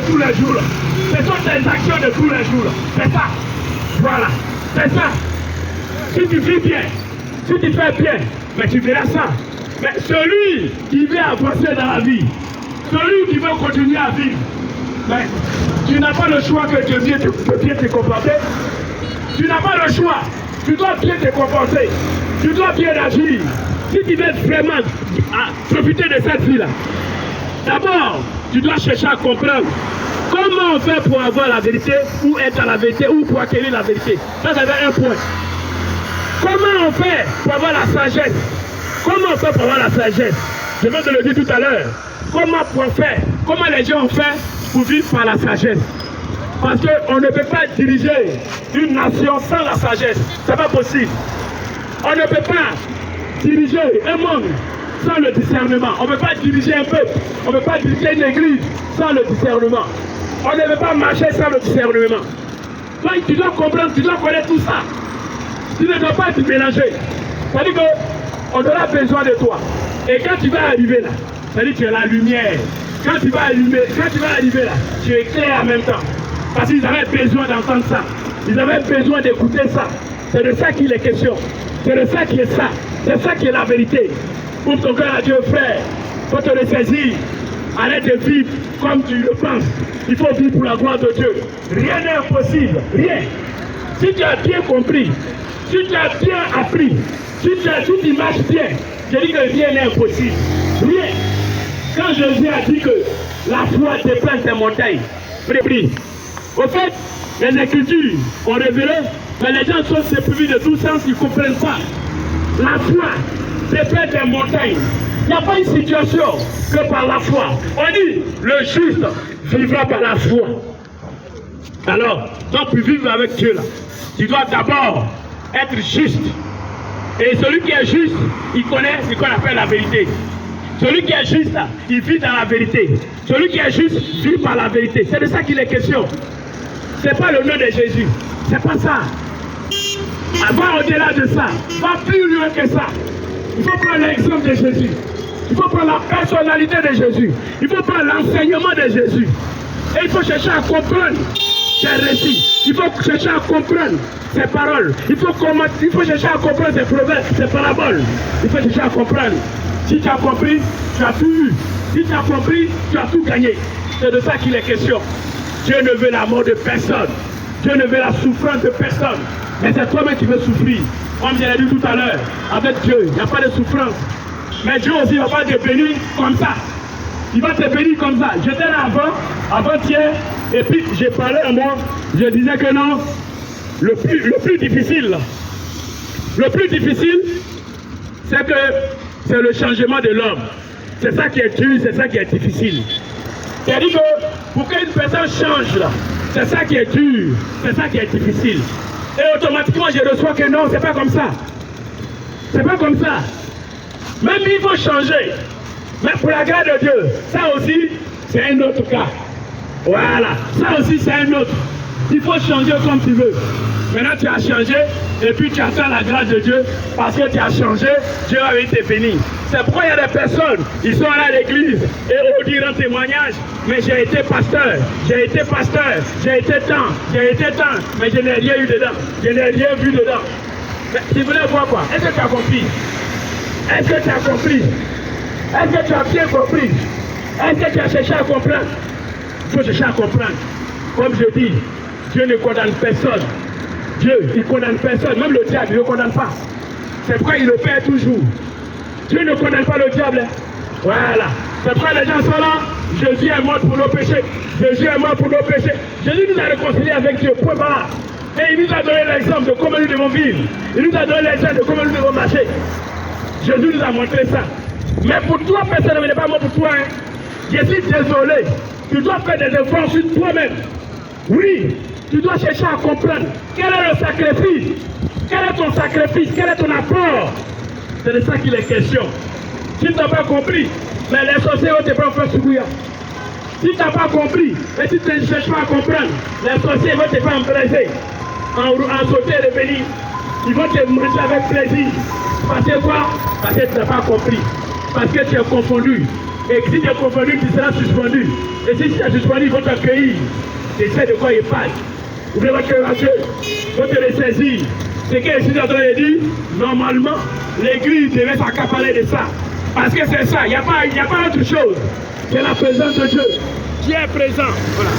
tous les jours. Ce sont tes actions de tous les jours. C'est ça. Voilà. C'est ça. Si tu vis bien, si tu fais bien, mais tu verras ça. Mais celui qui veut avancer dans la vie, celui qui veut continuer à vivre, mais tu n'as pas le choix que de bien te comporter. Tu n'as pas le choix. Tu dois bien te comporter. Tu dois bien agir. Si tu veux vraiment profiter de cette vie-là, d'abord, tu dois chercher à comprendre comment on fait pour avoir la vérité, ou être à la vérité, ou pour acquérir la vérité. Ça, c'est un point. Comment on fait pour avoir la sagesse? Comment on fait pour avoir la sagesse? Je vais te le dire tout à l'heure. Comment pour faire? Comment les gens ont fait pour vivre par la sagesse? Parce qu'on ne peut pas diriger une nation sans la sagesse. C'est pas possible. On ne peut pas diriger un monde sans le discernement. On ne peut pas diriger un peuple. On ne peut pas diriger une église sans le discernement. On ne peut pas marcher sans le discernement. Donc tu dois comprendre, tu dois connaître tout ça. Tu ne dois pas te mélanger. C'est-à-dire qu'on aura besoin de toi. Et quand tu vas arriver là, c'est-à-dire que tu es la lumière. Quand tu vas arriver là, tu es clair en même temps. Parce qu'ils avaient besoin d'entendre ça. Ils avaient besoin d'écouter ça. C'est de ça qu'il est question. C'est de ça qui est ça. C'est ça qui est la vérité. Ouvre ton cœur à Dieu, frère. Il faut te le saisir. Arrête de vivre comme tu le penses. Il faut vivre pour la gloire de Dieu. Rien n'est impossible. Rien. Si tu as bien compris, si tu as bien appris, si tu marches bien, je dis que rien n'est impossible. Rien. Quand Jésus a dit que la foi déplace des montagnes, prie. Au fait, les Écritures ont révélé, mais les gens sont dépourvus de tout sens, ils ne comprennent pas. La foi déplace des montagnes. Il n'y a pas une situation que par la foi. On dit, le juste vivra par la foi. Alors, donc pour vivre avec Dieu là, tu dois d'abord être juste. Et celui qui est juste, il connaît ce qu'on appelle la vérité. Celui qui est juste, là, il vit dans la vérité. Celui qui est juste vit par la vérité. C'est de ça qu'il est question. Ce n'est pas le nom de Jésus. C'est pas ça. Va au-delà de ça. Va plus loin que ça. Il faut prendre l'exemple de Jésus. Il faut prendre la personnalité de Jésus. Il faut prendre l'enseignement de Jésus. Et il faut chercher à comprendre ses récits. Il faut chercher à comprendre ses paroles. Il faut chercher à comprendre ses proverbes, ses paraboles. Il faut chercher à comprendre. Si tu as compris, tu as tout vu. Si tu as compris, tu as tout gagné. C'est de ça qu'il est question. Dieu ne veut la mort de personne. Dieu ne veut la souffrance de personne. Mais c'est toi-même qui veux souffrir. Comme je l'ai dit tout à l'heure, avec Dieu, il n'y a pas de souffrance. Mais Dieu aussi ne va pas te bénir comme ça. Il va te bénir comme ça. J'étais là avant-hier, et puis j'ai parlé à moi, je disais que non, le plus difficile, c'est le changement de l'homme. C'est ça qui est dur, c'est ça qui est difficile. C'est-à-dire que pour qu'une personne change, là, c'est ça qui est dur, c'est ça qui est difficile. Et automatiquement, je reçois que non, c'est pas comme ça. C'est pas comme ça. Même il faut changer. Mais pour la grâce de Dieu, ça aussi, c'est un autre cas. Voilà, ça aussi, c'est un autre. Il faut changer comme tu veux. Maintenant, tu as changé, et puis tu attends la grâce de Dieu, parce que tu as changé, Dieu va venir te bénir. C'est pourquoi il y a des personnes, ils sont là à l'église, et on dit en témoignage, mais j'ai été pasteur, j'ai été tant, mais je n'ai rien eu dedans, je n'ai rien vu dedans. Mais tu voulais voir quoi? Est-ce que tu as compris? Est-ce que tu as compris? Est-ce que tu as bien compris? Est-ce que tu as cherché à comprendre? Il faut chercher à comprendre. Comme je dis, Dieu ne condamne personne. Dieu, il ne condamne personne. Même le diable, il ne condamne pas. C'est pourquoi il le fait toujours. Dieu ne condamne pas le diable. Voilà. C'est pourquoi les gens sont là. Jésus est mort pour nos péchés. Jésus est mort pour nos péchés. Jésus nous a réconciliés avec Dieu. Point barre. Et il nous a donné l'exemple de comment nous devons vivre. Il nous a donné l'exemple de comment nous devons marcher. Jésus nous a montré ça. Mais pour toi, personne ne n'est pas mort pour toi. Hein. Je suis désolé. Tu dois faire des efforts sur toi-même. Oui, tu dois chercher à comprendre quel est le sacrifice. Quel est ton sacrifice? Quel est ton apport? C'est de ça qu'il est question. Si tu n'as pas compris, mais les sorciers vont te prendre sur bouillard. Si tu n'as pas compris, et si tu ne cherches pas à comprendre, les sorciers vont te faire embraiser, en sauter et revenir. Ils vont te manger avec plaisir. Parce que quoi? Parce que tu n'as pas compris. Parce que tu es confondu. Et si tu es convenu, tu seras suspendu. Et si tu es suspendu, ils vont t'accueillir. C'est ça de quoi il parle. Ouvrez votre cœur à Dieu. Il faut te le saisir. Ce que je suis en train de dire, normalement, l'église devait s'accaparer de ça. Parce que c'est ça, il n'y a pas autre chose. C'est la présence de Dieu qui est présent. Voilà.